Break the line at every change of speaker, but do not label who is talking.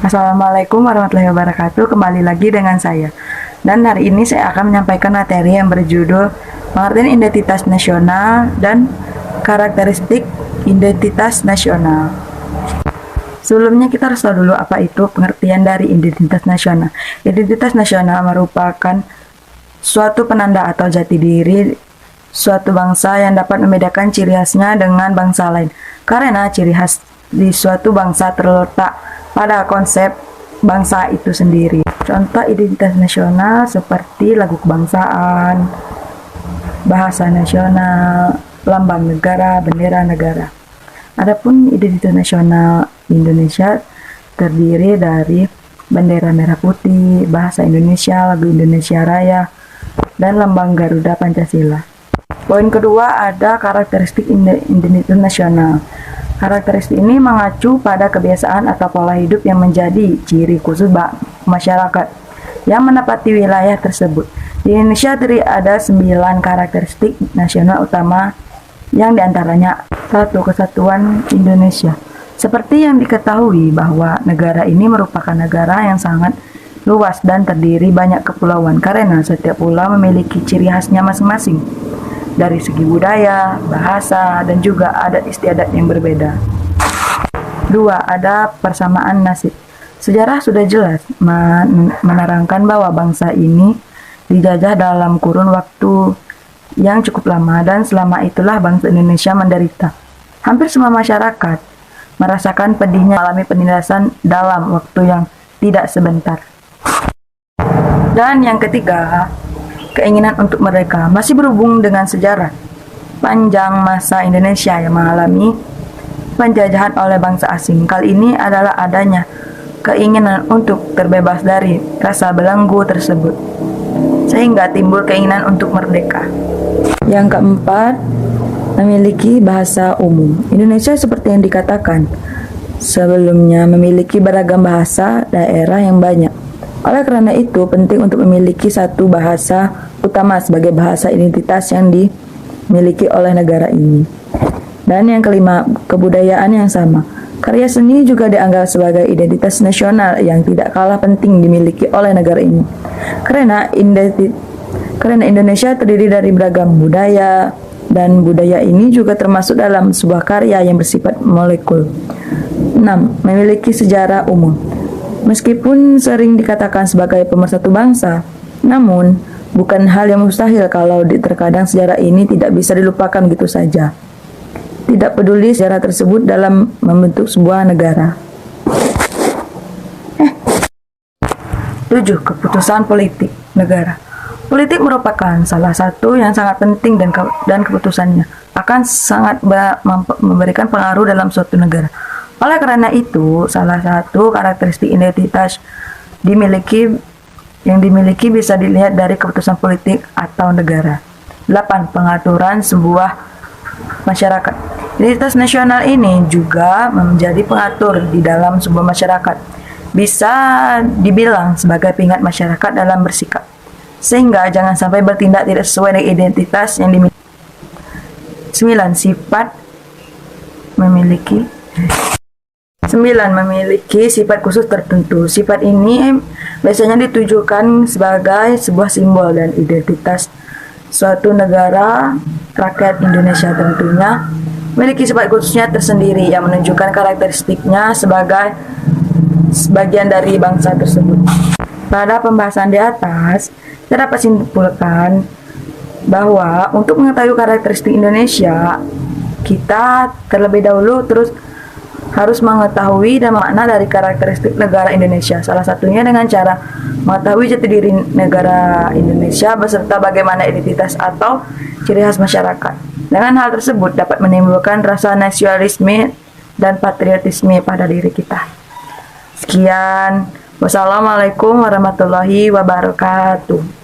Assalamualaikum warahmatullahi wabarakatuh. Kembali lagi dengan saya. Dan hari ini saya akan menyampaikan materi yang berjudul pengertian identitas nasional dan karakteristik identitas nasional. Sebelumnya kita harus tahu dulu apa itu pengertian dari identitas nasional. Identitas nasional merupakan suatu penanda atau jati diri suatu bangsa yang dapat membedakan ciri khasnya dengan bangsa lain. Karena ciri khas di suatu bangsa terletak pada konsep bangsa itu sendiri. Contoh identitas nasional seperti lagu kebangsaan, bahasa nasional, lambang negara, bendera negara. Adapun identitas nasional Indonesia terdiri dari bendera merah putih, bahasa Indonesia, lagu Indonesia Raya, dan lambang Garuda Pancasila. Poin kedua ada karakteristik identitas nasional. Karakteristik ini mengacu pada kebiasaan atau pola hidup yang menjadi ciri khusus masyarakat yang menempati wilayah tersebut. Di Indonesia ada 9 karakteristik nasional utama yang diantaranya 1. Kesatuan Indonesia. Seperti yang diketahui bahwa negara ini merupakan negara yang sangat luas dan terdiri banyak kepulauan karena setiap pulau memiliki ciri khasnya masing-masing dari segi budaya, bahasa, dan juga adat istiadat yang berbeda. 2. Ada persamaan nasib. Sejarah sudah jelas menerangkan bahwa bangsa ini dijajah dalam kurun waktu yang cukup lama dan selama itulah bangsa Indonesia menderita. Hampir semua masyarakat merasakan pedihnya mengalami penindasan dalam waktu yang tidak sebentar. Dan yang ketiga, keinginan untuk mereka masih berhubung dengan sejarah panjang masa Indonesia yang mengalami penjajahan oleh bangsa asing. Kali ini adalah adanya keinginan untuk terbebas dari rasa belenggu tersebut, sehingga timbul keinginan untuk merdeka. Yang keempat, memiliki bahasa umum. Indonesia seperti yang dikatakan sebelumnya memiliki beragam bahasa daerah yang banyak. Oleh karena itu, penting untuk memiliki satu bahasa utama sebagai bahasa identitas yang dimiliki oleh negara ini. Dan yang kelima, kebudayaan yang sama. Karya seni juga dianggap sebagai identitas nasional yang tidak kalah penting dimiliki oleh negara ini. Karena Indonesia terdiri dari beragam budaya, dan budaya ini juga termasuk dalam sebuah karya yang bersifat molekul. 6. Memiliki sejarah umum. Meskipun sering dikatakan sebagai pemersatu bangsa, namun bukan hal yang mustahil kalau terkadang sejarah ini tidak bisa dilupakan gitu saja. Tidak peduli sejarah tersebut dalam membentuk sebuah negara. 7. Keputusan politik negara. Politik merupakan salah satu yang sangat penting dan keputusannya akan sangat memberikan pengaruh dalam suatu negara. Oleh karena itu, salah satu karakteristik identitas yang dimiliki bisa dilihat dari keputusan politik atau negara. 8. Pengaturan sebuah masyarakat. Identitas nasional ini juga menjadi pengatur di dalam sebuah masyarakat. Bisa dibilang sebagai pengingat masyarakat dalam bersikap, sehingga jangan sampai bertindak tidak sesuai dengan identitas yang dimiliki. 9. Memiliki sifat khusus tertentu. Sifat ini biasanya ditujukan sebagai sebuah simbol dan identitas suatu negara. Rakyat Indonesia tentunya memiliki sifat khususnya tersendiri yang menunjukkan karakteristiknya sebagai sebagian dari bangsa tersebut. Pada pembahasan di atas, kita dapat simpulkan bahwa untuk mengetahui karakteristik Indonesia, kita terlebih dahulu harus mengetahui dan makna dari karakteristik negara Indonesia. Salah satunya dengan cara mengetahui jati diri negara Indonesia beserta bagaimana identitas atau ciri khas masyarakat. Dengan hal tersebut dapat menimbulkan rasa nasionalisme dan patriotisme pada diri kita. Sekian. Wassalamualaikum warahmatullahi wabarakatuh.